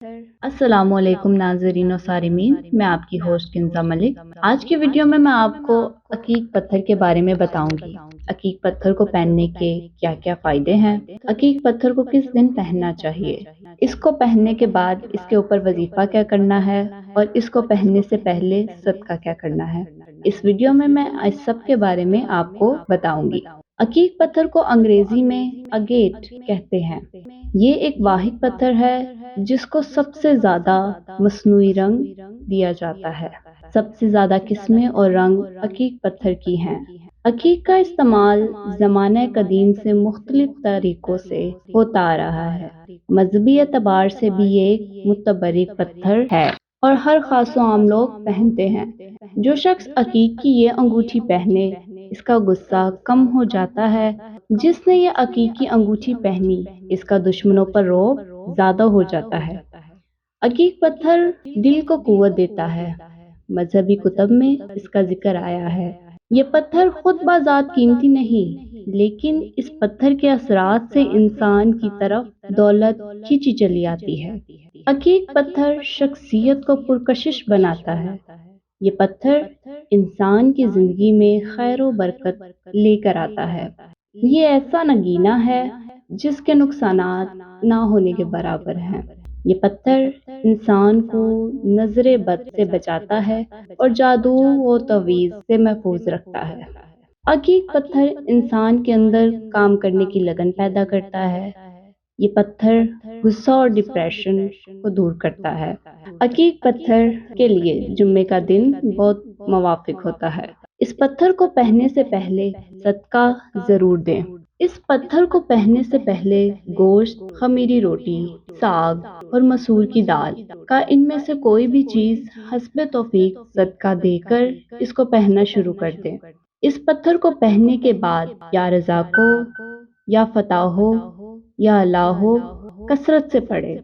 السلام علیکم ناظرین و سارمین، میں آپ کی ہوسٹ کنزا ملک۔ آج کی ویڈیو میں آپ کو عقیق پتھر کے بارے میں بتاؤں گی۔ عقیق پتھر کو پہننے کے کیا کیا فائدے ہیں، عقیق پتھر کو کس دن پہننا چاہیے، اس کو پہننے کے بعد اس کے اوپر وظیفہ کیا کرنا ہے، اور اس کو پہننے سے پہلے صدقہ کیا کرنا ہے۔ اس ویڈیو میں اس سب کے بارے میں آپ کو بتاؤں گی۔ عقیق پتھر کو انگریزی میں اگیٹ کہتے ہیں۔ یہ ایک واحد پتھر ہے جس کو سب سے زیادہ مصنوعی رنگ دیا جاتا ہے۔ سب سے زیادہ قسمیں اور رنگ عقیق پتھر کی ہیں۔ عقیق کا استعمال زمانہ قدیم سے مختلف طریقوں سے ہوتا آ رہا ہے۔ مذہبی اعتبار سے بھی یہ ایک متبرک پتھر ہے اور ہر خاص و عام لوگ پہنتے ہیں۔ جو شخص عقیق کی یہ انگوٹھی پہنے، اس کا غصہ کم ہو جاتا ہے۔ جس نے یہ عقیق کی انگوٹھی پہنی، اس کا دشمنوں پر رعب زیادہ ہو جاتا ہے۔ عقیق پتھر دل کو قوت دیتا ہے۔ مذہبی کتب میں اس کا ذکر آیا ہے۔ یہ پتھر خود بذات قیمتی نہیں، لیکن اس پتھر کے اثرات سے انسان کی طرف دولت کھینچی چلی آتی ہے۔ عقیق پتھر شخصیت کو پرکشش بناتا ہے۔ یہ پتھر انسان کی زندگی میں خیر و برکت لے کر آتا ہے۔ یہ ایسا نگینہ ہے جس کے نقصانات نہ ہونے کے برابر ہیں۔ یہ پتھر انسان کو نظر بد سے بچاتا ہے اور جادو و تعویذ سے محفوظ رکھتا ہے۔ عقیق پتھر انسان کے اندر کام کرنے کی لگن پیدا کرتا ہے۔ یہ پتھر غصہ اور ڈپریشن کو دور کرتا ہے۔ عقیق پتھر کے لیے جمعے کا دن بہت موافق ہوتا ہے۔ اس پتھر کو پہننے سے پہلے صدقہ ضرور دیں۔ اس پتھر کو پہننے سے پہلے گوشت، خمیری روٹی، ساگ اور مسور کی دال کا ان میں سے کوئی بھی چیز حسب توفیق صدقہ دے کر اس کو پہننا شروع کر دیں۔ اس پتھر کو پہننے کے بعد یا رزاق ہو، یا فتح ہو، یا اللہ ہو کثرت سے پڑھیں۔